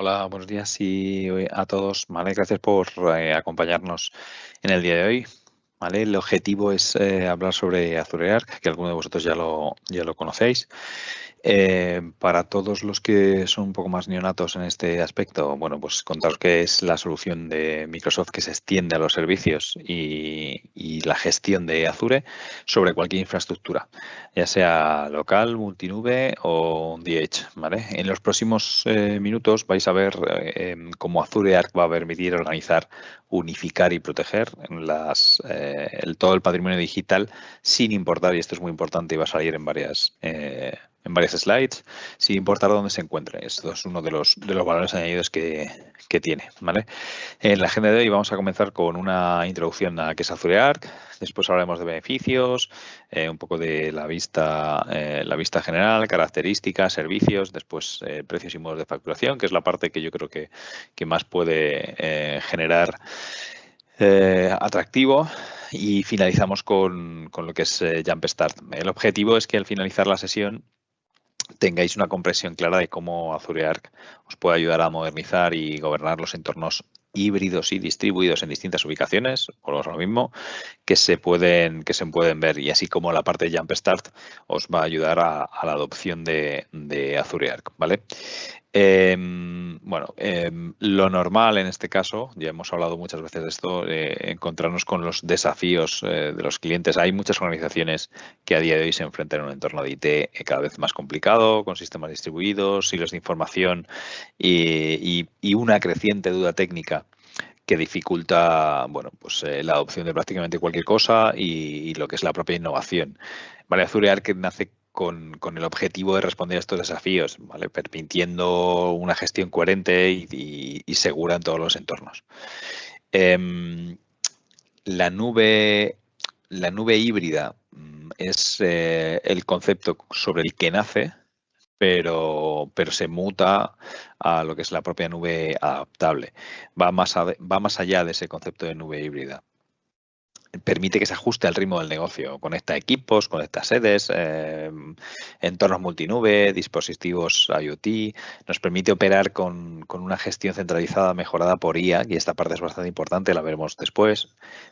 Hola, buenos días a todos. Vale, gracias por acompañarnos en el día de hoy. Vale, el objetivo es hablar sobre Azure Arc, que algunos de vosotros ya lo conocéis. Para todos los que son un poco más neonatos en este aspecto, bueno, pues contaros que es la solución de Microsoft que se extiende a los servicios y la gestión de Azure sobre cualquier infraestructura, ya sea local, multinube o DH, ¿vale? En los próximos minutos vais a ver cómo Azure Arc va a permitir organizar, unificar y proteger todo el patrimonio digital sin importar, y esto es muy importante y va a salir en varias slides, sin importar dónde se encuentre. Esto es uno de los valores añadidos que tiene, ¿vale? En la agenda de hoy vamos a comenzar con una introducción a qué es Azure Arc, después hablaremos de beneficios, un poco de la vista general, características, servicios, después precios y modos de facturación, que es la parte que yo creo que más puede generar atractivo, y finalizamos con lo que es Jump Start. El objetivo es que al finalizar la sesión tengáis una comprensión clara de cómo Azure Arc os puede ayudar a modernizar y gobernar los entornos híbridos y distribuidos en distintas ubicaciones, o lo mismo, que se pueden ver, y así como la parte de Jump Start os va a ayudar a la adopción de Azure Arc, ¿vale? Bueno, lo normal en este caso, ya hemos hablado muchas veces de esto, encontrarnos con los desafíos de los clientes. Hay muchas organizaciones que a día de hoy se enfrentan a un entorno de IT cada vez más complicado, con sistemas distribuidos, hilos de información y una creciente duda técnica que dificulta, bueno, pues la adopción de prácticamente cualquier cosa y lo que es la propia innovación. Vale, Azure Arc nace con el objetivo de responder a estos desafíos, ¿vale? Permitiendo una gestión coherente y segura en todos los entornos. Em, la nube, la nube híbrida es el concepto sobre el que nace, pero se muta a lo que es la propia nube adaptable. Va más allá de ese concepto de nube híbrida. Permite que se ajuste al ritmo del negocio. Conecta equipos, conecta sedes, entornos multinube, dispositivos IoT. Nos permite operar con una gestión centralizada mejorada por IA, y esta parte es bastante importante, la veremos después.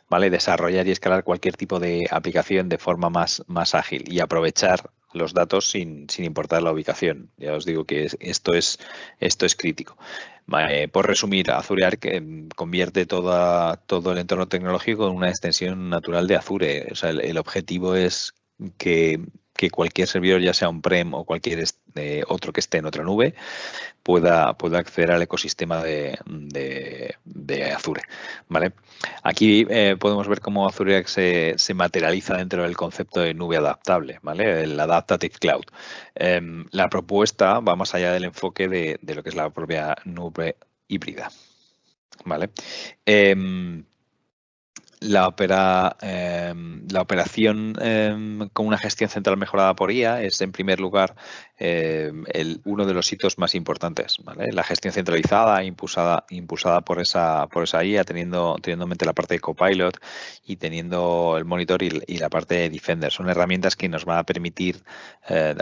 ¿Vale? Desarrollar y escalar cualquier tipo de aplicación de forma más ágil y aprovechar los datos sin importar la ubicación. Ya os digo que esto es crítico. Por resumir, Azure Arc convierte todo el entorno tecnológico en una extensión natural de Azure. O sea, el objetivo es que cualquier servidor, ya sea on-prem o cualquier otro que esté en otra nube, pueda acceder al ecosistema de Azure. ¿Vale? Aquí podemos ver cómo Azure Arc se materializa dentro del concepto de nube adaptable, ¿vale? El Adaptive Cloud. La propuesta va más allá del enfoque de lo que es la propia nube híbrida, ¿vale? La operación con una gestión central mejorada por IA es, en primer lugar, uno de los hitos más importantes, ¿vale? La gestión centralizada, impulsada por esa IA, teniendo en mente la parte de Copilot y teniendo el monitor y la parte de Defender. Son herramientas que nos van a permitir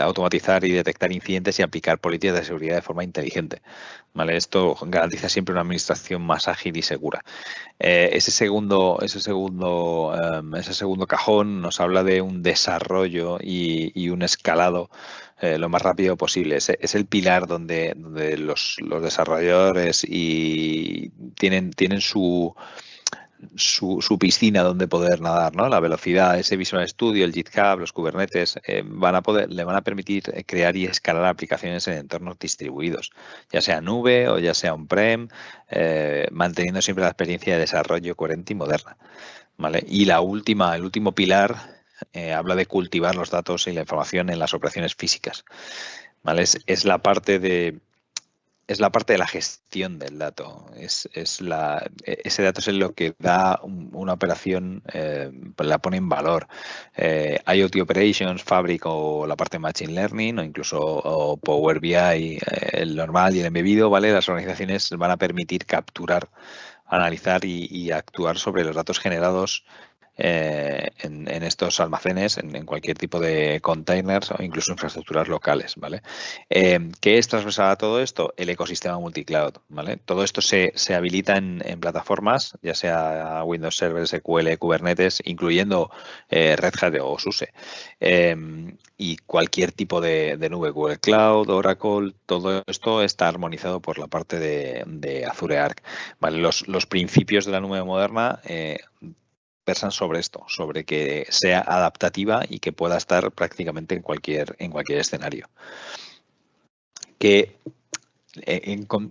automatizar y detectar incidentes y aplicar políticas de seguridad de forma inteligente, ¿vale? Esto garantiza siempre una administración más ágil y segura. Ese segundo cajón nos habla de un desarrollo y un escalado lo más rápido posible. Es el pilar donde los desarrolladores tienen su piscina donde poder nadar, ¿no? La velocidad, ese Visual Studio, el GitHub, los Kubernetes, le van a permitir crear y escalar aplicaciones en entornos distribuidos, ya sea nube o ya sea on-prem, manteniendo siempre la experiencia de desarrollo coherente y moderna, ¿vale? Y el último pilar habla de cultivar los datos y la información en las operaciones físicas, ¿vale? Es la parte de la gestión del dato. Ese dato es lo que da una operación, la pone en valor. IoT Operations, Fabric o la parte de Machine Learning o incluso Power BI, el normal y el embebido, ¿vale? Las organizaciones van a permitir capturar, analizar y actuar sobre los datos generados en estos almacenes, en cualquier tipo de containers o incluso infraestructuras locales, ¿vale? ¿Qué es transversal a todo esto? El ecosistema multicloud, ¿vale? Todo esto se habilita en plataformas, ya sea Windows Server, SQL, Kubernetes, incluyendo Red Hat o SUSE. Y cualquier tipo de nube, Google Cloud, Oracle, todo esto está armonizado por la parte de Azure Arc. ¿Vale? Los principios de la nube moderna versan sobre esto, sobre que sea adaptativa y que pueda estar prácticamente en cualquier escenario. Que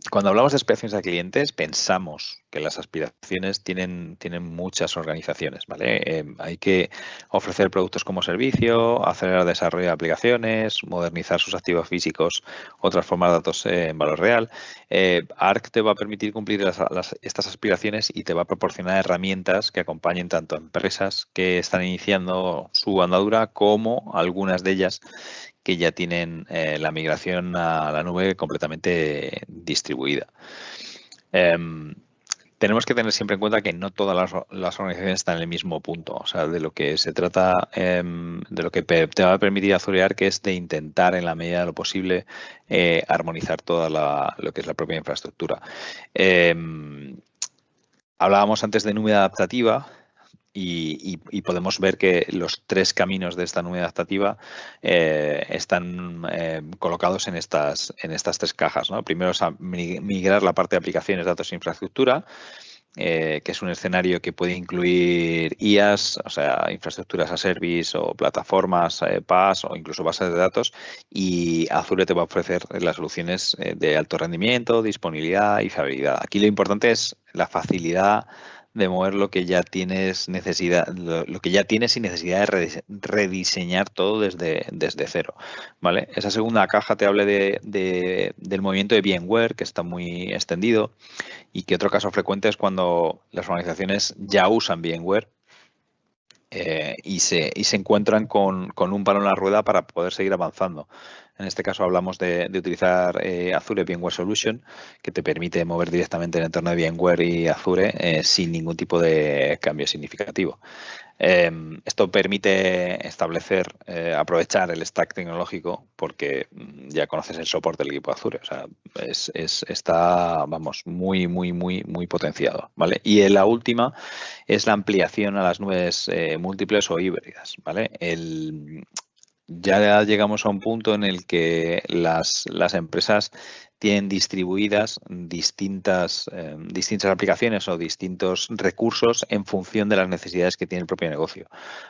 cuando hablamos de aspiraciones a clientes, pensamos que las aspiraciones tienen muchas organizaciones, ¿vale? Hay que ofrecer productos como servicio, acelerar el desarrollo de aplicaciones, modernizar sus activos físicos o transformar datos en valor real. Arc te va a permitir cumplir estas aspiraciones y te va a proporcionar herramientas que acompañen tanto a empresas que están iniciando su andadura como algunas de ellas que ya tienen la migración a la nube completamente distribuida. Tenemos que tener siempre en cuenta que no todas las organizaciones están en el mismo punto. O sea, de lo que se trata, de lo que te va a permitir Azure Arc es de intentar, en la medida de lo posible, armonizar toda lo que es la propia infraestructura. Hablábamos antes de nube adaptativa. Y podemos ver que los tres caminos de esta nube adaptativa están colocados en estas tres cajas, ¿no? Primero es migrar la parte de aplicaciones, datos e infraestructura, que es un escenario que puede incluir IaaS, o sea, infraestructuras a service o plataformas PaaS o incluso bases de datos, y Azure te va a ofrecer las soluciones de alto rendimiento, disponibilidad y fiabilidad. Aquí lo importante es la facilidad de mover lo que ya tienes necesidad, lo que ya tienes sin necesidad de rediseñar todo desde cero, ¿vale? Esa segunda caja te habla del movimiento de VMware, que está muy extendido, y que otro caso frecuente es cuando las organizaciones ya usan VMware y se encuentran con un palo en la rueda para poder seguir avanzando. En este caso hablamos de utilizar Azure VMware Solution, que te permite mover directamente el entorno de VMware y Azure sin ningún tipo de cambio significativo. Esto permite establecer, aprovechar el stack tecnológico porque ya conoces el soporte del equipo Azure. O sea, está, vamos, muy potenciado, ¿vale? Y la última es la ampliación a las nubes múltiples o híbridas, ¿vale? Ya llegamos a un punto en el que las empresas tienen distribuidas distintas aplicaciones o distintos recursos en función de las necesidades que tiene el propio negocio.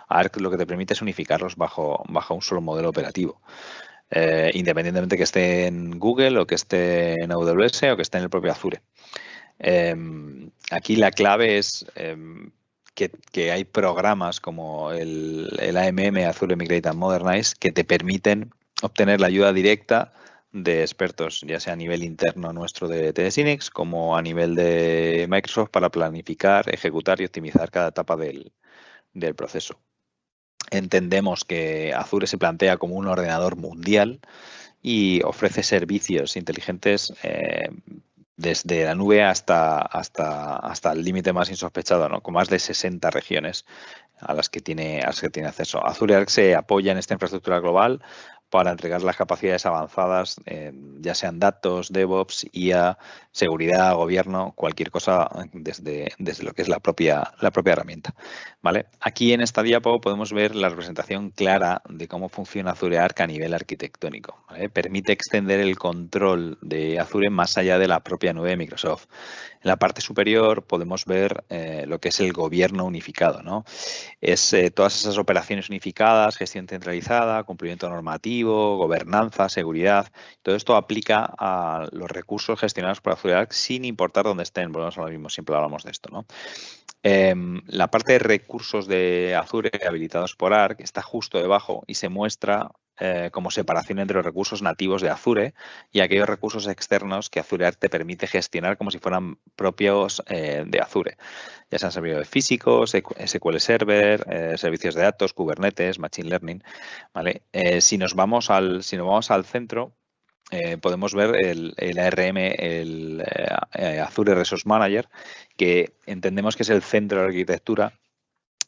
Arc lo que te permite es unificarlos bajo un solo modelo operativo. Independientemente que esté en Google o que esté en AWS o que esté en el propio Azure. Aquí la clave es que hay programas como el AMM, Azure Migrate and Modernize, que te permiten obtener la ayuda directa de expertos, ya sea a nivel interno nuestro de TD-SYNNEX como a nivel de Microsoft para planificar, ejecutar y optimizar cada etapa del proceso. Entendemos que Azure se plantea como un ordenador mundial y ofrece servicios inteligentes desde la nube hasta el límite más insospechado, ¿no? Con más de 60 regiones a las que tiene acceso. Azure Arc se apoya en esta infraestructura global para entregar las capacidades avanzadas, ya sean datos, DevOps, IA, seguridad, gobierno, cualquier cosa desde lo que es la propia herramienta. ¿Vale? Aquí en esta diapo podemos ver la representación clara de cómo funciona Azure Arc a nivel arquitectónico, ¿vale? Permite extender el control de Azure más allá de la propia nube de Microsoft. En la parte superior podemos ver lo que es el gobierno unificado, ¿no? Es todas esas operaciones unificadas, gestión centralizada, cumplimiento normativo, gobernanza, seguridad. Todo esto aplica a los recursos gestionados por Azure Arc sin importar dónde estén. Volvemos a lo mismo, siempre hablamos de esto, ¿no? La parte de recursos de Azure habilitados por Arc está justo debajo y se muestra como separación entre los recursos nativos de Azure y aquellos recursos externos que Azure Arc te permite gestionar como si fueran propios de Azure, ya sean servidores físicos, SQL Server, servicios de datos, Kubernetes, Machine Learning, ¿vale? Si nos vamos al centro, podemos ver el ARM, el Azure Resource Manager, que entendemos que es el centro de la arquitectura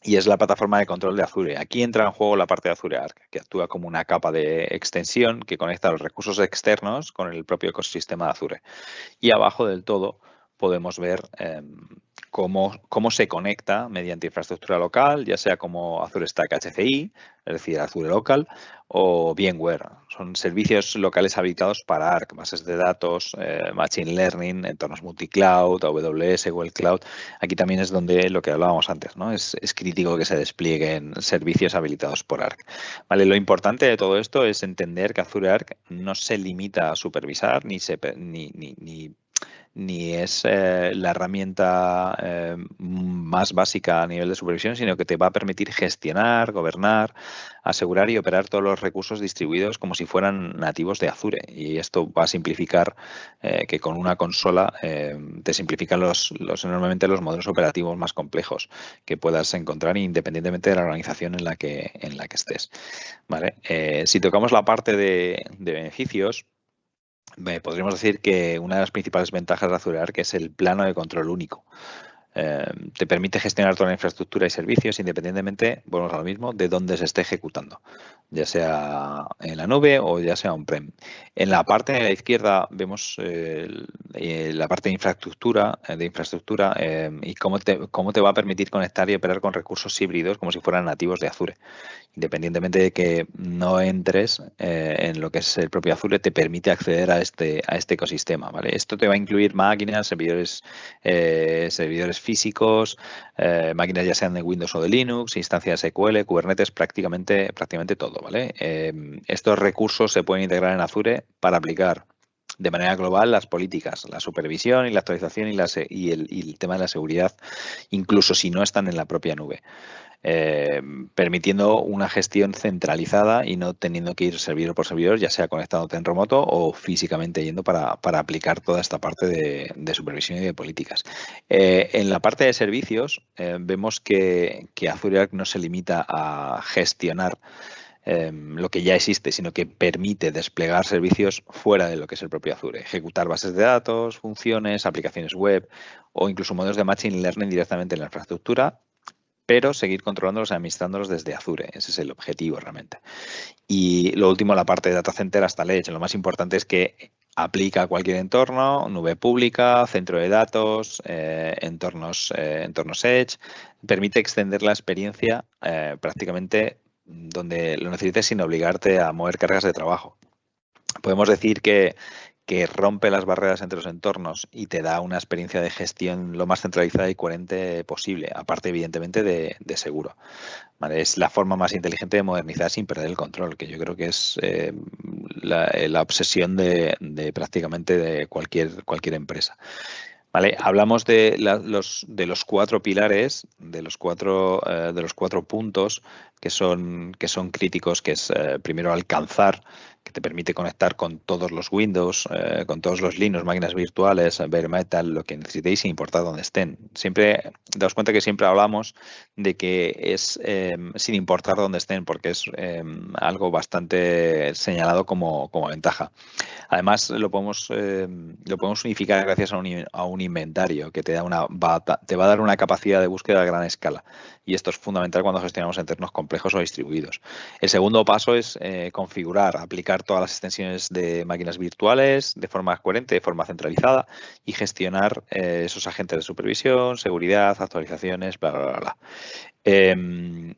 y es la plataforma de control de Azure. Aquí entra en juego la parte de Azure Arc, que actúa como una capa de extensión que conecta los recursos externos con el propio ecosistema de Azure. Y abajo del todo podemos ver cómo se conecta mediante infraestructura local, ya sea como Azure Stack HCI, es decir, Azure Local, o VMware. Son servicios locales habilitados para Arc, bases de datos, Machine Learning, entornos multicloud, AWS, Google Cloud. Aquí también es donde lo que hablábamos antes, ¿no? Es crítico que se desplieguen servicios habilitados por Arc. Vale, lo importante de todo esto es entender que Azure Arc no se limita a supervisar ni es la herramienta más básica a nivel de supervisión, sino que te va a permitir gestionar, gobernar, asegurar y operar todos los recursos distribuidos como si fueran nativos de Azure. Y esto va a simplificar que con una consola te simplifican enormemente los modelos operativos más complejos que puedas encontrar independientemente de la organización en la que estés. ¿Vale? Si tocamos la parte de beneficios, podríamos decir que una de las principales ventajas de Azure Arc es el plano de control único. Te permite gestionar toda la infraestructura y servicios independientemente, volvemos a lo mismo, de dónde se esté ejecutando, ya sea en la nube o ya sea on-prem. En la parte de la izquierda vemos la parte de infraestructura y cómo te va a permitir conectar y operar con recursos híbridos como si fueran nativos de Azure. Independientemente de que no entres en lo que es el propio Azure, te permite acceder a este ecosistema. ¿Vale? Esto te va a incluir máquinas, servidores físicos, máquinas ya sean de Windows o de Linux, instancias SQL, Kubernetes, prácticamente todo. ¿Vale? Estos recursos se pueden integrar en Azure para aplicar de manera global las políticas, la supervisión y la actualización y el tema de la seguridad, incluso si no están en la propia nube. Permitiendo una gestión centralizada y no teniendo que ir servidor por servidor, ya sea conectándote en remoto o físicamente yendo para aplicar toda esta parte de supervisión y de políticas. En la parte de servicios, vemos que Azure Arc no se limita a gestionar lo que ya existe, sino que permite desplegar servicios fuera de lo que es el propio Azure, ejecutar bases de datos, funciones, aplicaciones web o incluso modelos de Machine Learning directamente en la infraestructura, pero seguir controlándolos y administrándolos desde Azure. Ese es el objetivo realmente. Y lo último, la parte de Data Center hasta el Edge. Lo más importante es que aplica a cualquier entorno, nube pública, centro de datos, entornos Edge. Permite extender la experiencia prácticamente donde lo necesites sin obligarte a mover cargas de trabajo. Podemos decir que rompe las barreras entre los entornos y te da una experiencia de gestión lo más centralizada y coherente posible, aparte evidentemente de seguro. ¿Vale? Es la forma más inteligente de modernizar sin perder el control, que yo creo que es la obsesión de prácticamente de cualquier empresa. Vale, hablamos de los 4 pilares, de los cuatro puntos que son críticos, que es primero alcanzar, que te permite conectar con todos los Windows, con todos los Linux, máquinas virtuales, bare metal, lo que necesitéis, sin importar dónde estén. Siempre, daos cuenta que siempre hablamos de que es sin importar dónde estén, porque es algo bastante señalado como ventaja. Además, lo podemos unificar gracias a un inventario que te va a dar una capacidad de búsqueda a gran escala. Y esto es fundamental cuando gestionamos entornos complejos o distribuidos. El segundo paso es configurar, aplicar todas las extensiones de máquinas virtuales de forma coherente, de forma centralizada y gestionar esos agentes de supervisión, seguridad, actualizaciones, bla, bla, bla, bla. El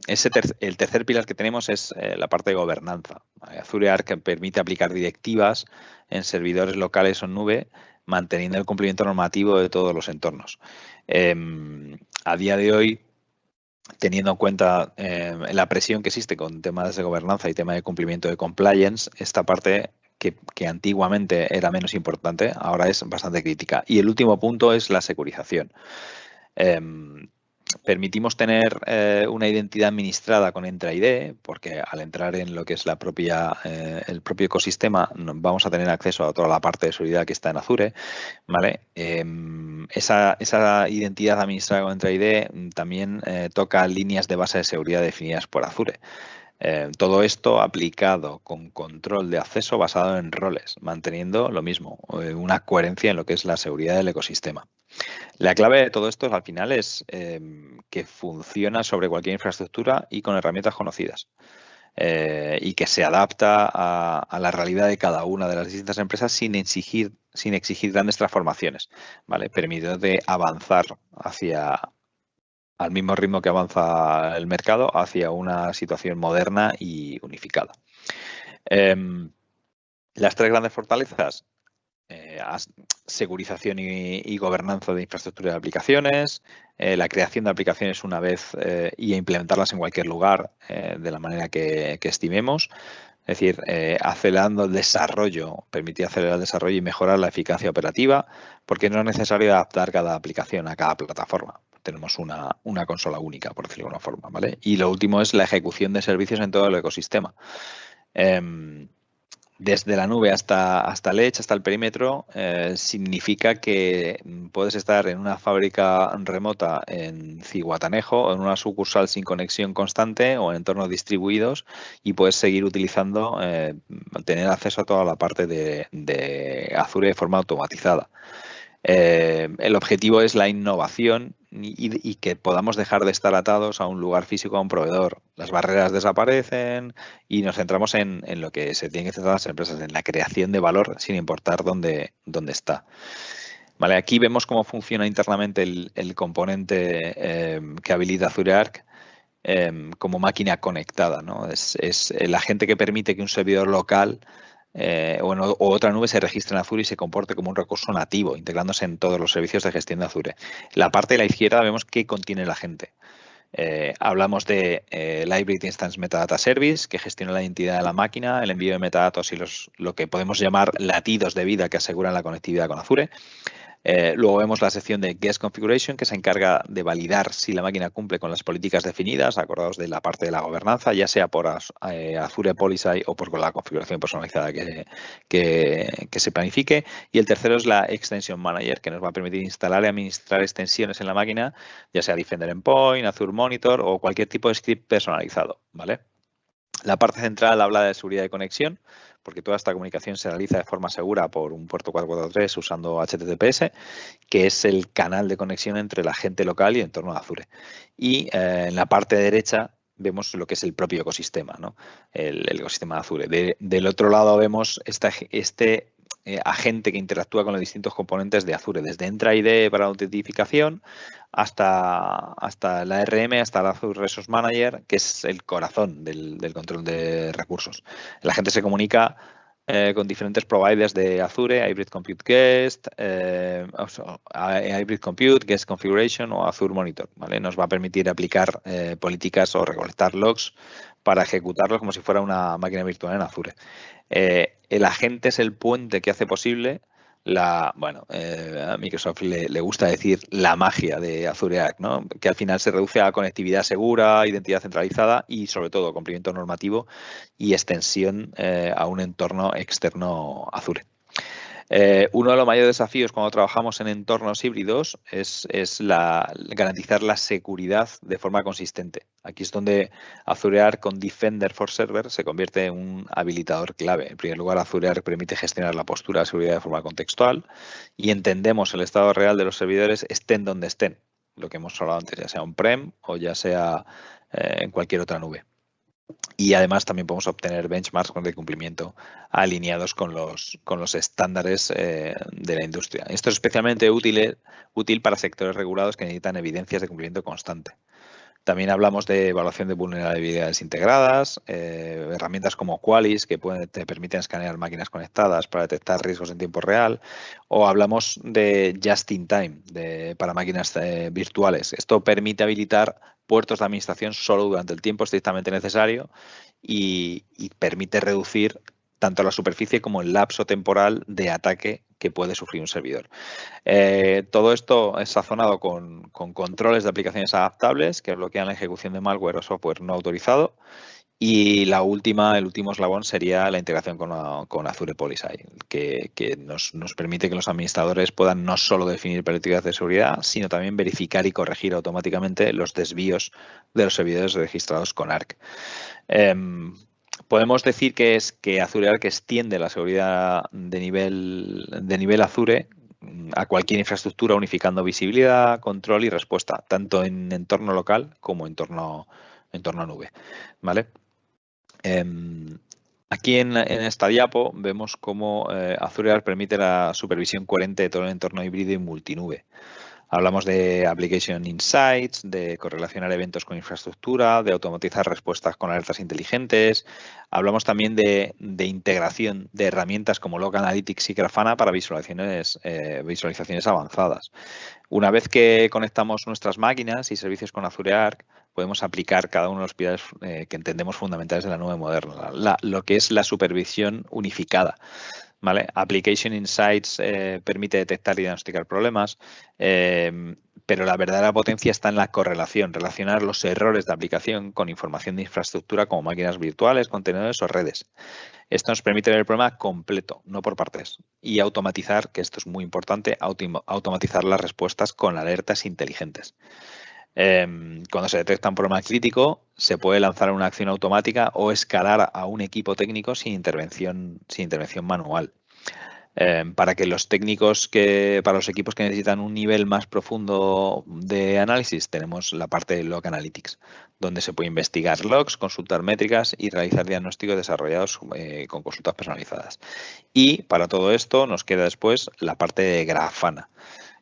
tercer pilar que tenemos es la parte de gobernanza. Azure Arc permite aplicar directivas en servidores locales o en nube, manteniendo el cumplimiento normativo de todos los entornos. A día de hoy, teniendo en cuenta la presión que existe con temas de gobernanza y tema de cumplimiento de compliance, esta parte que antiguamente era menos importante, ahora es bastante crítica. Y el último punto es la securización. Permitimos tener una identidad administrada con Entra ID, porque al entrar en lo que es el propio ecosistema vamos a tener acceso a toda la parte de seguridad que está en Azure, ¿vale? Esa identidad administrada con Entra ID también toca líneas de base de seguridad definidas por Azure. Todo esto aplicado con control de acceso basado en roles, manteniendo lo mismo, una coherencia en lo que es la seguridad del ecosistema. La clave de todo esto al final es que funciona sobre cualquier infraestructura y con herramientas conocidas. Y que se adapta a la realidad de cada una de las distintas empresas sin exigir grandes transformaciones, ¿vale? Permitiendo de avanzar al mismo ritmo que avanza el mercado, hacia una situación moderna y unificada. Las tres grandes fortalezas: segurización y gobernanza de infraestructura de aplicaciones, la creación de aplicaciones una vez y implementarlas en cualquier lugar de la manera que estimemos. Es decir, acelerando el desarrollo, permitir acelerar el desarrollo y mejorar la eficacia operativa, porque no es necesario adaptar cada aplicación a cada plataforma. Tenemos una consola única, por decirlo de alguna forma, ¿vale? Y lo último es la ejecución de servicios en todo el ecosistema. Desde la nube hasta el edge, hasta el perímetro, significa que puedes estar en una fábrica remota en Zihuatanejo o en una sucursal sin conexión constante o en entornos distribuidos y puedes seguir utilizando, tener acceso a toda la parte de Azure de forma automatizada. El objetivo es la innovación y que podamos dejar de estar atados a un lugar físico, a un proveedor. Las barreras desaparecen y nos centramos en lo que se tienen que centrar las empresas, en la creación de valor sin importar dónde está. Vale, aquí vemos cómo funciona internamente el componente que habilita Azure Arc como máquina conectada, ¿no? Es el agente que permite que un servidor local o otra nube se registre en Azure y se comporte como un recurso nativo, integrándose en todos los servicios de gestión de Azure. La parte de la izquierda vemos qué contiene el agente. Hablamos de la Hybrid Instance Metadata Service, que gestiona la identidad de la máquina, el envío de metadatos y lo que podemos llamar latidos de vida que aseguran la conectividad con Azure. Luego vemos la sección de Guest Configuration, que se encarga de validar si la máquina cumple con las políticas definidas, acordados de la parte de la gobernanza, ya sea por Azure Policy o por la configuración personalizada que se planifique. Y el tercero es la Extension Manager, que nos va a permitir instalar y administrar extensiones en la máquina, ya sea Defender Endpoint, Azure Monitor o cualquier tipo de script personalizado, ¿vale? La parte central habla de seguridad de conexión, porque toda esta comunicación se realiza de forma segura por un puerto 443 usando HTTPS, que es el canal de conexión entre el agente local y el entorno de Azure. Y en la parte derecha vemos lo que es el propio ecosistema, ¿no? El ecosistema de Azure. Del otro lado vemos este agente que interactúa con los distintos componentes de Azure, desde Entra ID para la autentificación hasta la ARM, hasta la Azure Resource Manager, que es el corazón del control de recursos. La gente se comunica con diferentes providers de Azure, Hybrid Compute Guest, Hybrid Compute, Guest Configuration o Azure Monitor, ¿vale? Nos va a permitir aplicar políticas o recolectar logs para ejecutarlos como si fuera una máquina virtual en Azure. El agente es el puente que hace posible a Microsoft le gusta decir la magia de Azure Arc, ¿no? Que al final se reduce a conectividad segura, identidad centralizada y sobre todo cumplimiento normativo y extensión a un entorno externo Azure. Uno de los mayores desafíos cuando trabajamos en entornos híbridos es garantizar la seguridad de forma consistente. Aquí es donde Azure Arc con Defender for Server se convierte en un habilitador clave. En primer lugar, Azure Arc permite gestionar la postura de seguridad de forma contextual y entendemos el estado real de los servidores estén donde estén, lo que hemos hablado antes, ya sea on-prem o ya sea en cualquier otra nube. Y además también podemos obtener benchmarks de cumplimiento alineados con los estándares de la industria. Esto es especialmente útil para sectores regulados que necesitan evidencias de cumplimiento constante. También hablamos de evaluación de vulnerabilidades integradas, herramientas como Qualys que te permiten escanear máquinas conectadas para detectar riesgos en tiempo real, o hablamos de Just in Time para máquinas virtuales. Esto permite habilitar puertos de administración solo durante el tiempo estrictamente necesario y permite reducir tanto la superficie como el lapso temporal de ataque que puede sufrir un servidor. Todo esto es sazonado con controles de aplicaciones adaptables que bloquean la ejecución de malware o software no autorizado. Y el último eslabón sería la integración con Azure Policy, que nos permite que los administradores puedan no solo definir políticas de seguridad, sino también verificar y corregir automáticamente los desvíos de los servidores registrados con ARC. Podemos decir que Azure Arc extiende la seguridad de nivel Azure a cualquier infraestructura, unificando visibilidad, control y respuesta, tanto en entorno local como entorno nube. ¿Vale? Aquí en esta diapo vemos cómo Azure Arc permite la supervisión coherente de todo el entorno híbrido y multinube. Hablamos de Application Insights, de correlacionar eventos con infraestructura, de automatizar respuestas con alertas inteligentes. Hablamos también de integración de herramientas como Log Analytics y Grafana para visualizaciones avanzadas. Una vez que conectamos nuestras máquinas y servicios con Azure Arc, podemos aplicar cada uno de los pilares que entendemos fundamentales de la nube moderna, lo que es la supervisión unificada. ¿Vale? Application Insights permite detectar y diagnosticar problemas, pero la verdadera potencia está en la correlación, relacionar los errores de aplicación con información de infraestructura como máquinas virtuales, contenedores o redes. Esto nos permite ver el problema completo, no por partes, y automatizar, que esto es muy importante, automatizar las respuestas con alertas inteligentes. Cuando se detecta un problema crítico, se puede lanzar una acción automática o escalar a un equipo técnico sin intervención manual. Para que los técnicos para los equipos que necesitan un nivel más profundo de análisis, tenemos la parte de Log Analytics, donde se puede investigar logs, consultar métricas y realizar diagnósticos desarrollados con consultas personalizadas. Y para todo esto nos queda después la parte de Grafana,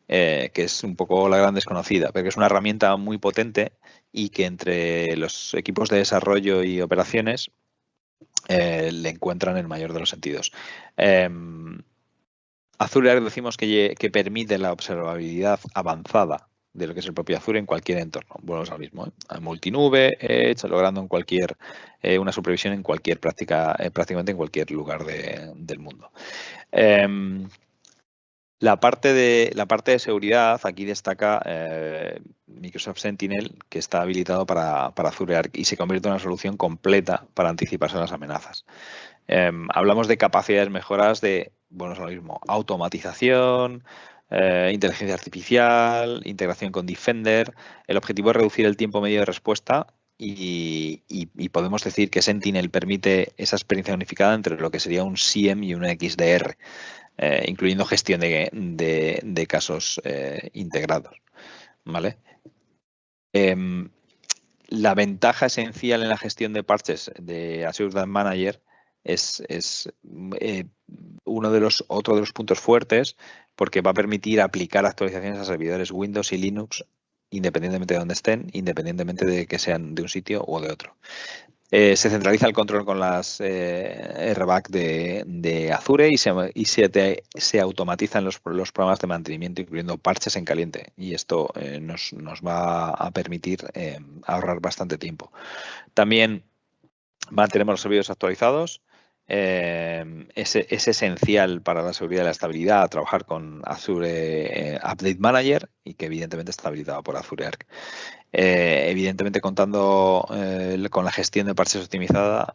que es un poco la gran desconocida, pero que es una herramienta muy potente y que entre los equipos de desarrollo y operaciones le encuentran el mayor de los sentidos. Azure Arc decimos que permite la observabilidad avanzada de lo que es el propio Azure en cualquier entorno. Volvemos al mismo, multinube, Edge, logrando una supervisión en cualquier prácticamente en cualquier lugar del mundo. La parte de seguridad, aquí destaca Microsoft Sentinel, que está habilitado para Azure Arc y se convierte en una solución completa para anticiparse a las amenazas. Hablamos de capacidades mejoras de, bueno, es lo mismo, automatización, inteligencia artificial, integración con Defender. El objetivo es reducir el tiempo medio de respuesta y podemos decir que Sentinel permite esa experiencia unificada entre lo que sería un SIEM y un XDR. Incluyendo gestión de casos integrados. ¿Vale? La ventaja esencial en la gestión de parches de Azure Tag Manager es otro de los puntos fuertes, porque va a permitir aplicar actualizaciones a servidores Windows y Linux independientemente de dónde estén, independientemente de que sean de un sitio o de otro. Se centraliza el control con las RBAC de Azure y se automatizan los programas de mantenimiento, incluyendo parches en caliente. Y esto nos va a permitir ahorrar bastante tiempo. También mantenemos los servidores actualizados. Es esencial para la seguridad y la estabilidad trabajar con Azure Update Manager y que evidentemente está habilitado por Azure Arc. Evidentemente, contando con la gestión de parches optimizada,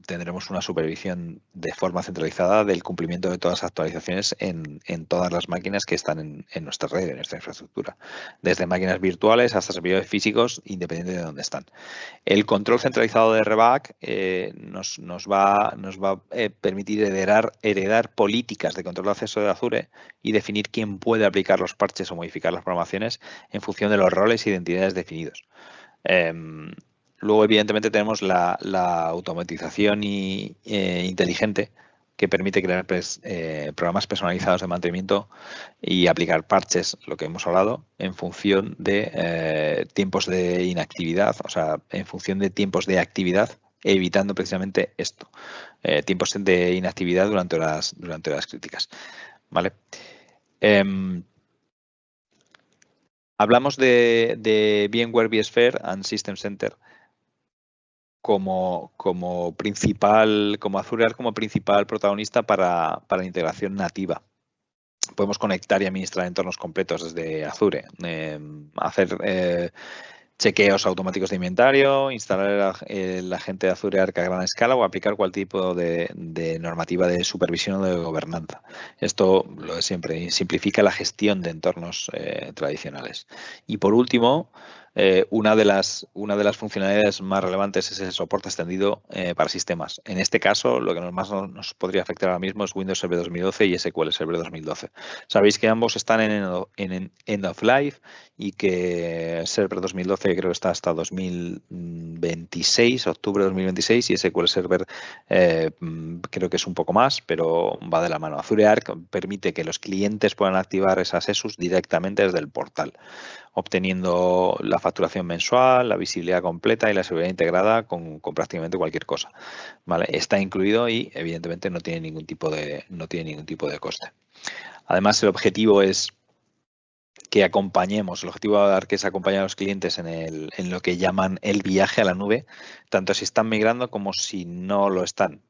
tendremos una supervisión de forma centralizada del cumplimiento de todas las actualizaciones en todas las máquinas que están en nuestra red, en nuestra infraestructura, desde máquinas virtuales hasta servidores físicos, independiente de dónde están. El control centralizado de RBAC nos va a permitir heredar políticas de control de acceso de Azure y definir quién puede aplicar los parches o modificar las programaciones en función de los roles e identidades definidos. Luego, evidentemente, tenemos la automatización inteligente que permite crear programas personalizados de mantenimiento y aplicar parches, lo que hemos hablado, en función de tiempos de inactividad, o sea, en función de tiempos de actividad, evitando precisamente esto, tiempos de inactividad durante horas críticas. ¿Vale? Hablamos de VMware vSphere and System Center como Azure Arc como principal protagonista para la integración nativa Podemos conectar y administrar entornos completos desde Azure, hacer chequeos automáticos de inventario, instalar el agente de Azure Arc a gran escala o aplicar cualquier tipo de normativa de supervisión o de gobernanza. Esto, lo de siempre, simplifica la gestión de entornos tradicionales. Y por último, una de las funcionalidades más relevantes es el soporte extendido para sistemas. En este caso, lo que más nos podría afectar ahora mismo es Windows Server 2012 y SQL Server 2012. Sabéis que ambos están en End of Life y que Server 2012 creo que está hasta 2026, octubre de 2026, y SQL Server creo que es un poco más, pero va de la mano. Azure Arc permite que los clientes puedan activar esas ESUs directamente desde el portal, obteniendo la facturación mensual, la visibilidad completa y la seguridad integrada con prácticamente cualquier cosa. ¿Vale? Está incluido y evidentemente no tiene ningún tipo de coste. Además, el objetivo es que acompañemos, el objetivo de dar que es acompañar a los clientes en lo que llaman el viaje a la nube, tanto si están migrando como si no lo están.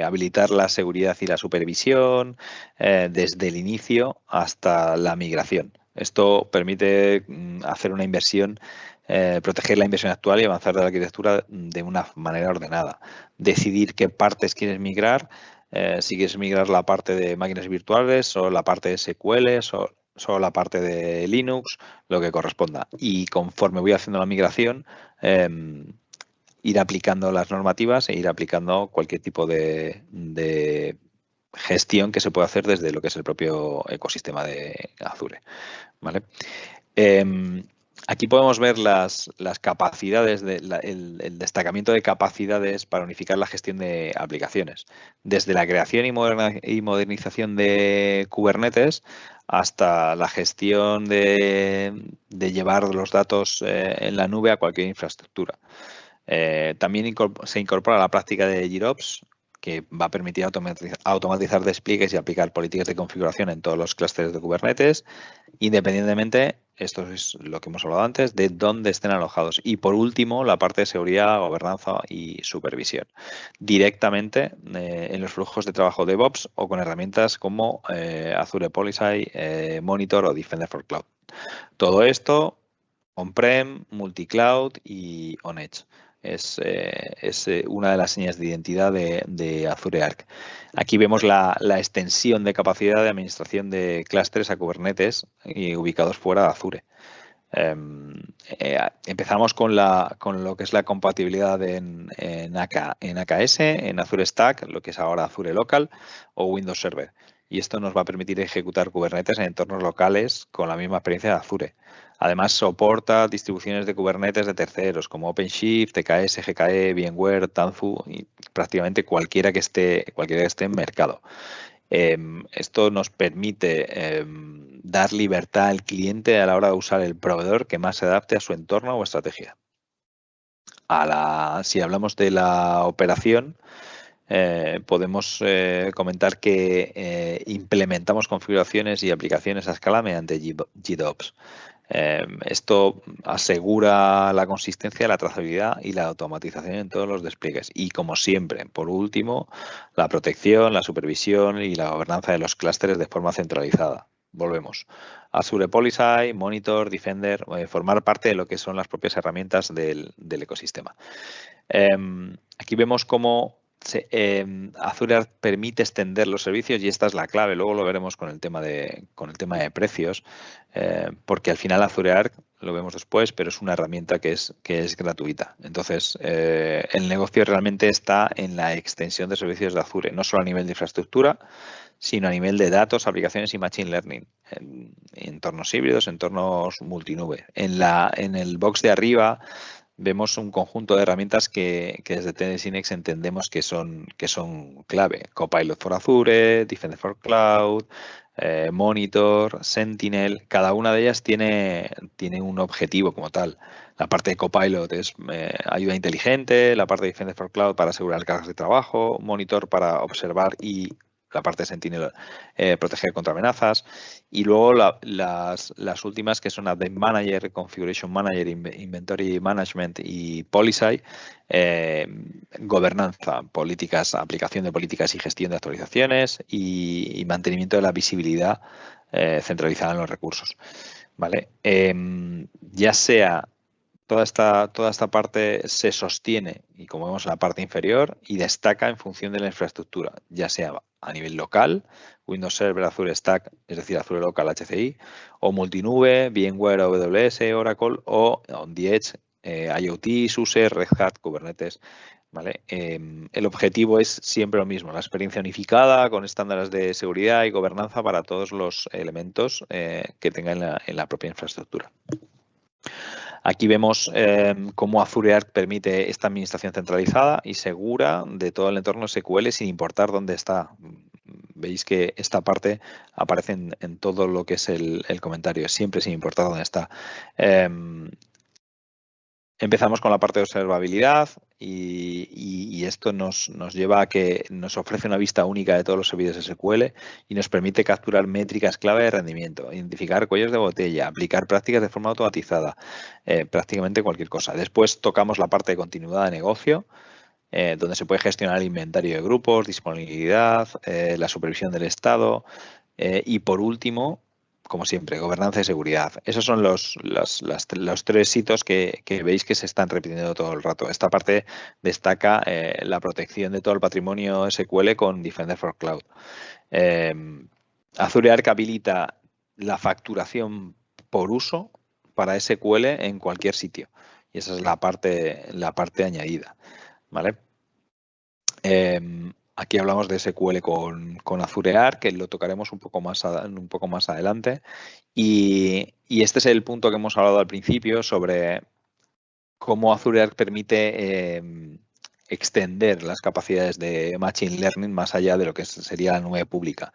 Habilitar la seguridad y la supervisión desde el inicio hasta la migración. Esto permite hacer una inversión, proteger la inversión actual y avanzar de la arquitectura de una manera ordenada. Decidir qué partes quieres migrar, si quieres migrar la parte de máquinas virtuales o la parte de SQL o solo la parte de Linux, lo que corresponda. Y conforme voy haciendo la migración, ir aplicando las normativas e ir aplicando cualquier tipo de gestión que se pueda hacer desde lo que es el propio ecosistema de Azure. ¿Vale? Aquí podemos ver las capacidades, el destacamiento de capacidades para unificar la gestión de aplicaciones. Desde la creación y modernización de Kubernetes hasta la gestión de llevar los datos en la nube a cualquier infraestructura. También se incorpora la práctica de GitOps, que va a permitir automatizar despliegues y aplicar políticas de configuración en todos los clústeres de Kubernetes, independientemente, esto es lo que hemos hablado antes, de dónde estén alojados. Y por último, la parte de seguridad, gobernanza y supervisión, directamente en los flujos de trabajo DevOps o con herramientas como Azure Policy, Monitor o Defender for Cloud. Todo esto on-prem, multi-cloud y on-edge. Es una de las señas de identidad de Azure Arc. Aquí vemos la extensión de capacidad de administración de clústeres a Kubernetes y ubicados fuera de Azure. Empezamos con lo que es la compatibilidad en AKS, en Azure Stack, lo que es ahora Azure Local o Windows Server. Y esto nos va a permitir ejecutar Kubernetes en entornos locales con la misma experiencia de Azure. Además, soporta distribuciones de Kubernetes de terceros como OpenShift, TKS, GKE, VMware, Tanzu y prácticamente cualquiera que esté en mercado. Esto nos permite dar libertad al cliente a la hora de usar el proveedor que más se adapte a su entorno o estrategia. Si hablamos de la operación, podemos comentar que implementamos configuraciones y aplicaciones a escala mediante GitOps. Esto asegura la consistencia, la trazabilidad y la automatización en todos los despliegues. Y como siempre, por último, la protección, la supervisión y la gobernanza de los clústeres de forma centralizada. Volvemos. Azure Policy, Monitor, Defender, formar parte de lo que son las propias herramientas del ecosistema. Aquí vemos cómo Azure permite extender los servicios y esta es la clave. Luego lo veremos con el tema de precios, porque al final Azure Arc lo vemos después, pero es una herramienta que es gratuita. Entonces, el negocio realmente está en la extensión de servicios de Azure, no solo a nivel de infraestructura, sino a nivel de datos, aplicaciones y machine learning, en entornos híbridos, entornos multinube. En el box de arriba vemos un conjunto de herramientas que desde TNSINEX entendemos que son clave. Copilot for Azure, Defender for Cloud, Monitor, Sentinel. Cada una de ellas tiene un objetivo como tal. La parte de Copilot es ayuda inteligente, la parte de Defender for Cloud para asegurar cargas de trabajo, Monitor para observar y la parte de Sentinel proteger contra amenazas. Y luego las últimas que son Update Manager, Configuration Manager, Inventory Management y Policy, gobernanza, políticas, aplicación de políticas y gestión de actualizaciones y mantenimiento de la visibilidad centralizada en los recursos. ¿Vale? Ya sea toda esta parte se sostiene, y como vemos en la parte inferior, y destaca en función de la infraestructura, ya sea a nivel local, Windows Server, Azure Stack, es decir, Azure Local HCI, o multinube, VMware, AWS, Oracle, o on the Edge, IoT, SUSE, Red Hat, Kubernetes. ¿Vale? El objetivo es siempre lo mismo, la experiencia unificada con estándares de seguridad y gobernanza para todos los elementos que tenga en la propia infraestructura. Aquí vemos cómo Azure Arc permite esta administración centralizada y segura de todo el entorno SQL sin importar dónde está. Veis que esta parte aparece en todo lo que es el comentario, siempre sin importar dónde está. Empezamos con la parte de observabilidad y esto nos lleva a que nos ofrece una vista única de todos los servidores SQL y nos permite capturar métricas clave de rendimiento, identificar cuellos de botella, aplicar prácticas de forma automatizada, prácticamente cualquier cosa. Después tocamos la parte de continuidad de negocio, donde se puede gestionar el inventario de grupos, disponibilidad, la supervisión del estado y por último, como siempre, gobernanza y seguridad. Esos son los 3 hitos que veis que se están repitiendo todo el rato. Esta parte destaca la protección de todo el patrimonio SQL con Defender for Cloud. Azure Arc habilita la facturación por uso para SQL en cualquier sitio. Y esa es la parte añadida. ¿Vale? Aquí hablamos de SQL con Azure Arc, que lo tocaremos un poco más adelante. Y este es el punto que hemos hablado al principio sobre cómo Azure Arc permite extender las capacidades de Machine Learning más allá de lo que sería la nube pública.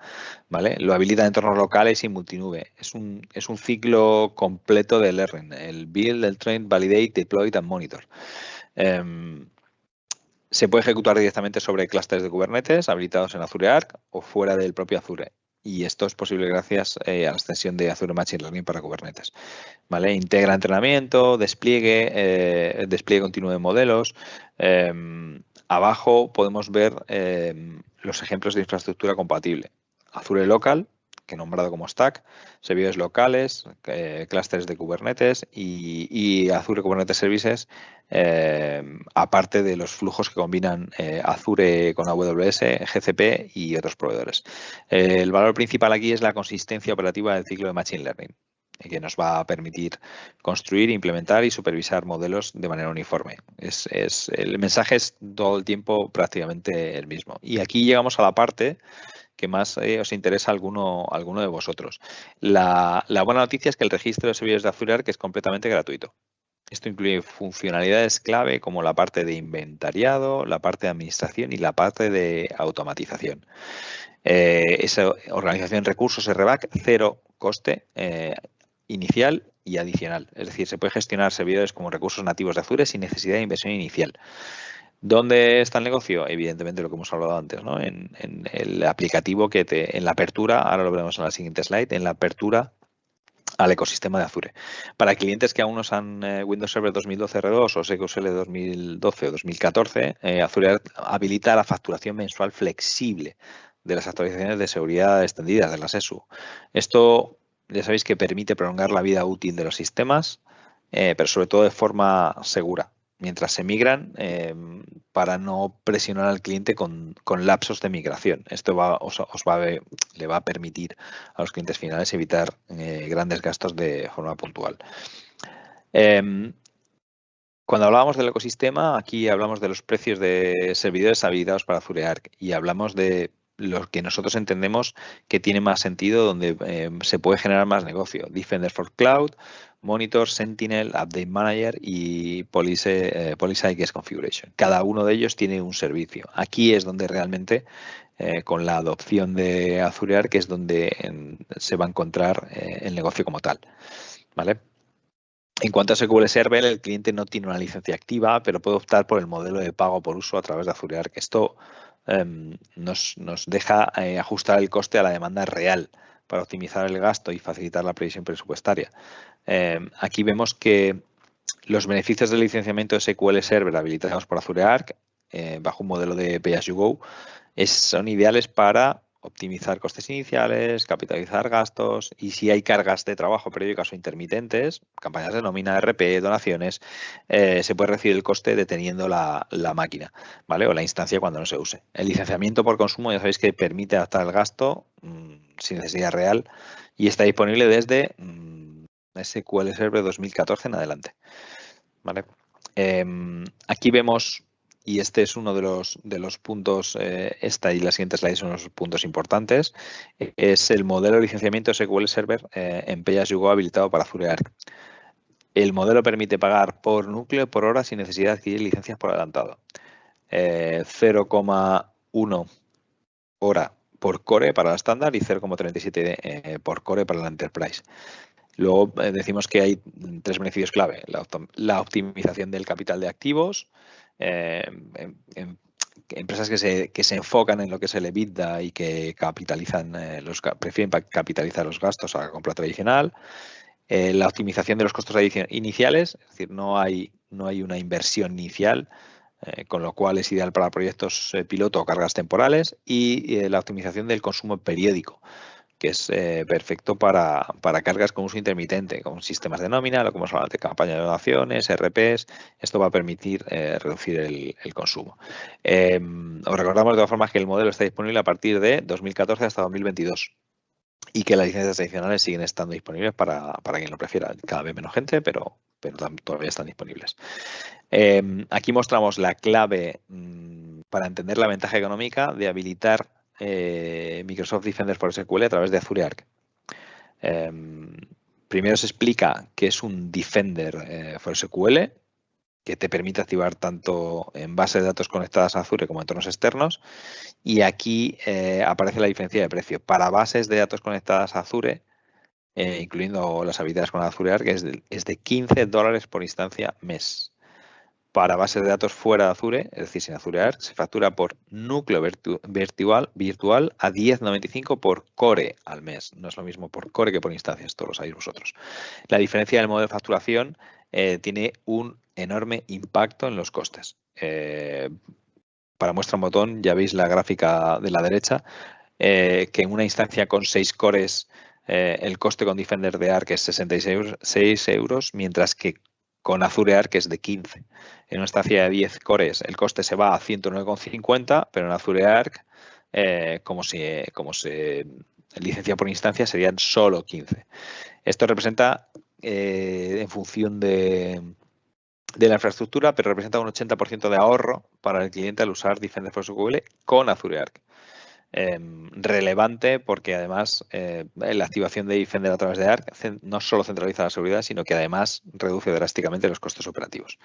¿Vale? Lo habilita en entornos locales y multinube. Es un ciclo completo de Learning, el Build, el Train, Validate, Deploy and Monitor. Se puede ejecutar directamente sobre clústeres de Kubernetes habilitados en Azure Arc o fuera del propio Azure. Y esto es posible gracias a la extensión de Azure Machine Learning para Kubernetes. ¿Vale? Integra entrenamiento, despliegue continuo de modelos. Abajo podemos ver los ejemplos de infraestructura compatible. Azure Local, que he nombrado como Stack, servidores locales, clústeres de Kubernetes y Azure Kubernetes Services, aparte de los flujos que combinan Azure con AWS, GCP y otros proveedores. El valor principal aquí es la consistencia operativa del ciclo de Machine Learning, que nos va a permitir construir, implementar y supervisar modelos de manera uniforme. El mensaje es todo el tiempo prácticamente el mismo. Y aquí llegamos a la parte que más os interesa a alguno de vosotros. La buena noticia es que el registro de servidores de Azure Arc es completamente gratuito. Esto incluye funcionalidades clave como la parte de inventariado, la parte de administración y la parte de automatización. Esa organización de recursos RBAC, cero coste inicial y adicional. Es decir, se puede gestionar servidores como recursos nativos de Azure sin necesidad de inversión inicial. ¿Dónde está el negocio? Evidentemente lo que hemos hablado antes, ¿no? En el aplicativo en la apertura, ahora lo veremos en la siguiente slide, en la apertura al ecosistema de Azure. Para clientes que aún no usan Windows Server 2012 R2 o SQL 2012 o 2014, Azure habilita la facturación mensual flexible de las actualizaciones de seguridad extendidas de la SESU. Esto ya sabéis que permite prolongar la vida útil de los sistemas, pero sobre todo de forma segura, mientras se migran, para no presionar al cliente con lapsos de migración. Esto le va a permitir a los clientes finales evitar grandes gastos de forma puntual. Cuando hablábamos del ecosistema, aquí hablamos de los precios de servidores habilitados para Azure Arc y hablamos de lo que nosotros entendemos que tiene más sentido, donde se puede generar más negocio. Defender for Cloud, Monitor, Sentinel, Update Manager y Policy Guest Configuration. Cada uno de ellos tiene un servicio. Aquí es donde realmente, con la adopción de Azure Arc, es donde se va a encontrar el negocio como tal. ¿Vale? En cuanto a SQL Server, el cliente no tiene una licencia activa, pero puede optar por el modelo de pago por uso a través de Azure Arc. Esto nos deja ajustar el coste a la demanda real para optimizar el gasto y facilitar la previsión presupuestaria. Aquí vemos que los beneficios del licenciamiento de SQL Server habilitados por Azure Arc bajo un modelo de Pay as you go son ideales para optimizar costes iniciales, capitalizar gastos y si hay cargas de trabajo periódicas o intermitentes, campañas de nómina, RP, donaciones, se puede recibir el coste deteniendo la máquina, ¿vale? O la instancia cuando no se use. El licenciamiento por consumo ya sabéis que permite adaptar el gasto sin necesidad real y está disponible desde SQL Server 2014 en adelante, ¿vale? Aquí vemos, y este es uno de los puntos, esta y la siguiente slide son los puntos importantes, es el modelo de licenciamiento SQL Server en Pay-as-you-go habilitado para Azure Arc. El modelo permite pagar por núcleo por hora sin necesidad de adquirir licencias por adelantado. 0,1 hora por core para la estándar y 0,37 por core para la Enterprise. Luego decimos que hay 3 beneficios clave. La optimización del capital de activos, empresas que se enfocan en lo que es el EBITDA y que capitalizan prefieren capitalizar los gastos a la compra tradicional. La optimización de los costos iniciales, es decir, no hay una inversión inicial, con lo cual es ideal para proyectos piloto o cargas temporales, y la optimización del consumo periódico, que es perfecto para cargas con uso intermitente, con sistemas de nómina, lo que hemos hablado de campañas de donaciones, RPs. Esto va a permitir reducir el consumo. Os recordamos de todas formas que el modelo está disponible a partir de 2014 hasta 2022 y que las licencias adicionales siguen estando disponibles para quien lo prefiera. Cada vez menos gente, pero todavía están disponibles. Aquí mostramos la clave para entender la ventaja económica de habilitar Microsoft Defender for SQL a través de Azure Arc. Primero se explica qué es un Defender for SQL, que te permite activar tanto en bases de datos conectadas a Azure como en entornos externos. Y aquí aparece la diferencia de precio. Para bases de datos conectadas a Azure, incluyendo las habilidades con Azure Arc, es de $15 por instancia mes. Para bases de datos fuera de Azure, es decir, sin Azure Arc, se factura por núcleo virtual a $10,95 por core al mes. No es lo mismo por core que por instancias, esto lo sabéis vosotros. La diferencia del modelo de facturación tiene un enorme impacto en los costes. Para muestra un botón, ya veis la gráfica de la derecha, que en una instancia con 6 cores el coste con Defender de Arc es 66 euros, mientras que con Azure Arc es de 15. En una instancia de 10 cores el coste se va a 109,50, pero en Azure Arc, como se licencia por instancia, serían solo 15. Esto representa, en función de la infraestructura, pero representa un 80% de ahorro para el cliente al usar Defender for SQL con Azure Arc. Relevante porque además la activación de Defender a través de Arc no solo centraliza la seguridad, sino que además reduce drásticamente los costes operativos.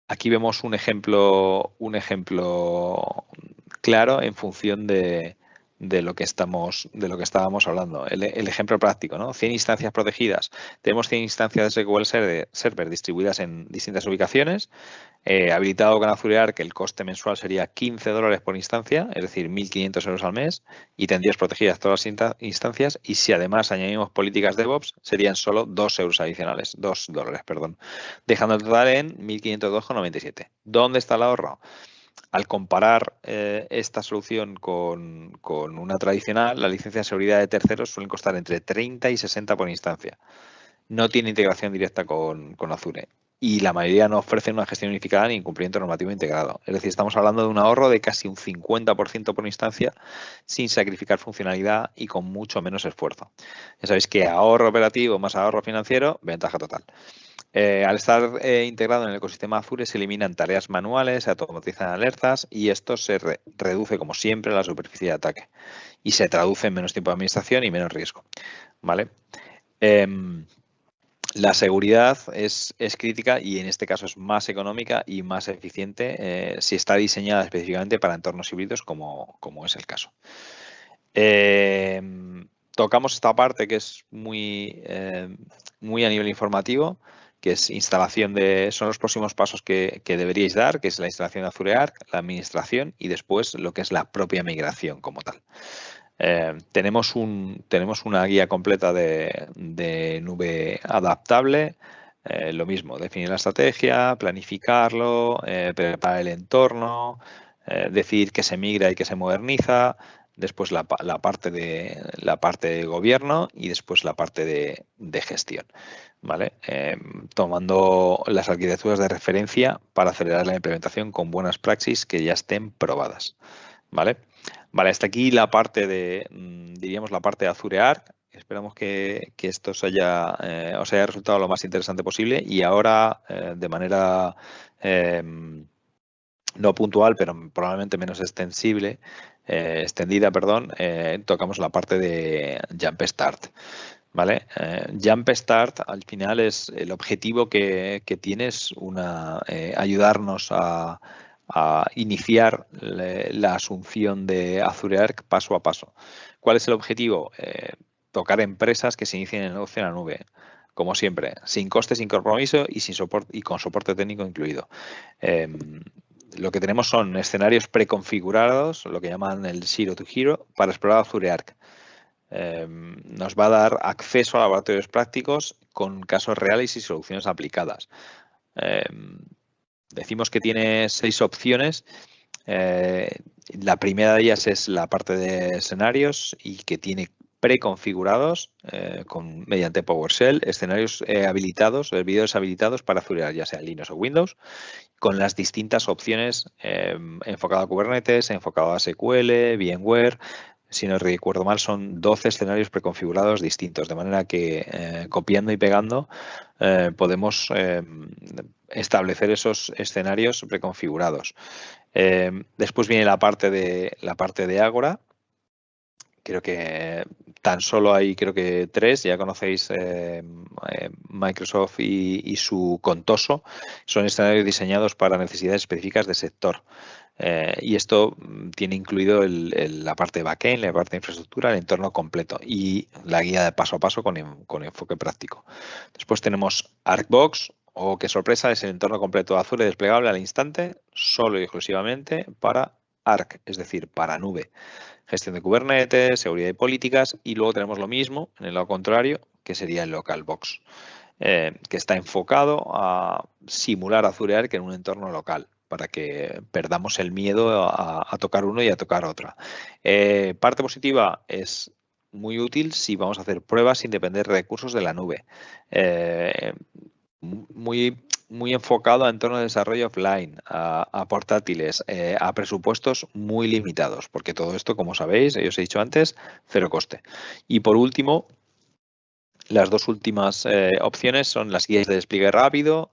Aquí vemos un ejemplo claro en función de lo que estábamos hablando. El ejemplo práctico, ¿no? 100 instancias protegidas. Tenemos 100 instancias de SQL Server distribuidas en distintas ubicaciones. Habilitado con Azure Arc, el coste mensual sería $15 por instancia, es decir, 1.500 euros al mes, y tendrías protegidas todas las instancias. Y si además añadimos políticas DevOps, serían solo $2 adicionales, $2, perdón, dejando el total en 1.502,97. ¿Dónde está el ahorro? Al comparar esta solución con una tradicional, la licencia de seguridad de terceros suelen costar entre 30 y 60 por instancia. No tiene integración directa con Azure. Y la mayoría no ofrecen una gestión unificada ni cumplimiento normativo integrado. Es decir, estamos hablando de un ahorro de casi un 50% por instancia sin sacrificar funcionalidad y con mucho menos esfuerzo. Ya sabéis que ahorro operativo más ahorro financiero, ventaja total. Al estar integrado en el ecosistema Azure se eliminan tareas manuales, se automatizan alertas y esto se reduce, como siempre, la superficie de ataque y se traduce en menos tiempo de administración y menos riesgo. ¿Vale? La seguridad es crítica y en este caso es más económica y más eficiente si está diseñada específicamente para entornos híbridos como es el caso. Tocamos esta parte que es muy a nivel informativo, que es instalación son los próximos pasos que deberíais dar, que es la instalación de Azure Arc, la administración y después lo que es la propia migración como tal. Tenemos una guía completa de nube adaptable. Lo mismo, definir la estrategia, planificarlo, preparar el entorno, decir que se migra y que se moderniza, después la parte de gobierno y después la parte de gestión, ¿vale? Tomando las arquitecturas de referencia para acelerar la implementación con buenas praxis que ya estén probadas, ¿vale? Vale, hasta aquí la parte diríamos, la parte de Azure Arc. Esperamos que esto os haya resultado lo más interesante posible y ahora, de manera no puntual, pero probablemente menos extendida, tocamos la parte de Jump Start. ¿Vale? Jump Start al final es el objetivo que tiene es ayudarnos a iniciar la asunción de Azure Arc paso a paso. ¿Cuál es el objetivo? Tocar empresas que se inicien el negocio en la nube, como siempre, sin coste, sin compromiso y con soporte técnico incluido. Lo que tenemos son escenarios preconfigurados, lo que llaman el Zero to Hero, para explorar Azure Arc. Nos va a dar acceso a laboratorios prácticos con casos reales y soluciones aplicadas. Decimos que tiene 6 opciones. La primera de ellas es la parte de escenarios y que tiene preconfigurados mediante PowerShell, escenarios habilitados, servidores habilitados para Azure, ya sea Linux o Windows, con las distintas opciones enfocado a Kubernetes, enfocado a SQL, VMware. Si no recuerdo mal, son 12 escenarios preconfigurados distintos, de manera que copiando y pegando podemos establecer esos escenarios preconfigurados. Después viene la parte de Agora. Creo que tan solo hay, creo que 3, ya conocéis Microsoft y su Contoso, son escenarios diseñados para necesidades específicas del sector. Y esto tiene incluido la parte de backend, la parte de infraestructura, el entorno completo y la guía de paso a paso con enfoque práctico. Después tenemos ArcBox, o qué sorpresa, es el entorno completo de Azure desplegable al instante, solo y exclusivamente para Arc, es decir, para nube. Gestión de Kubernetes, seguridad y políticas, y luego tenemos lo mismo en el lado contrario, que sería el LocalBox, que está enfocado a simular Azure Arc en un entorno local, para que perdamos el miedo a tocar uno y a tocar otra. Parte positiva es muy útil si vamos a hacer pruebas sin depender de recursos de la nube. Muy enfocado a entornos de desarrollo offline, a portátiles, a presupuestos muy limitados, porque todo esto, como sabéis, os he dicho antes, cero coste. Y por último, las dos últimas opciones son las guías de despliegue rápido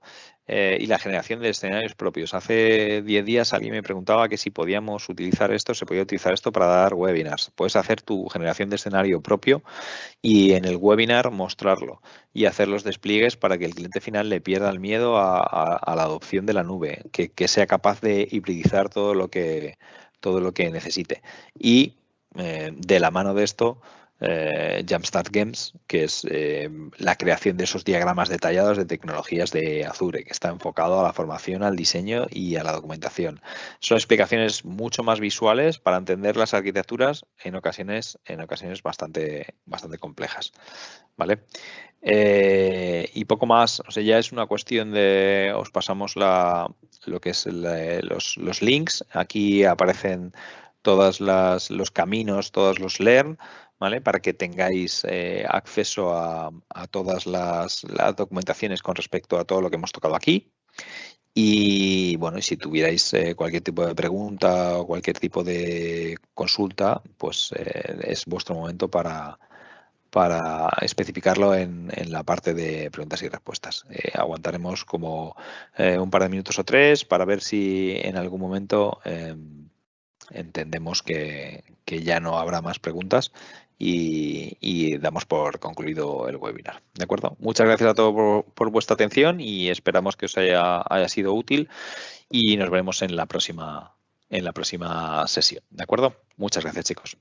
y la generación de escenarios propios. Hace 10 días alguien me preguntaba que si podíamos utilizar esto, se podía utilizar esto para dar webinars. Puedes hacer tu generación de escenario propio y en el webinar mostrarlo y hacer los despliegues para que el cliente final le pierda el miedo a la adopción de la nube, que sea capaz de hibridizar todo lo que necesite. Y de la mano de esto, Jumpstart Games, que es la creación de esos diagramas detallados de tecnologías de Azure, que está enfocado a la formación, al diseño y a la documentación. Son explicaciones mucho más visuales para entender las arquitecturas en ocasiones bastante complejas, ¿vale? Y poco más, o sea, ya es una cuestión de, os pasamos lo que es los links. Aquí aparecen todos los caminos, todos los learn, ¿vale? Para que tengáis acceso a todas las documentaciones con respecto a todo lo que hemos tocado aquí. Y bueno, y si tuvierais cualquier tipo de pregunta o cualquier tipo de consulta, pues es vuestro momento para especificarlo en la parte de preguntas y respuestas. Aguantaremos como un par de minutos o 3 para ver si en algún momento entendemos que ya no habrá más preguntas y damos por concluido el webinar. ¿De acuerdo? Muchas gracias a todos por vuestra atención y esperamos que os haya sido útil y nos veremos en la próxima sesión. ¿De acuerdo? Muchas gracias, chicos.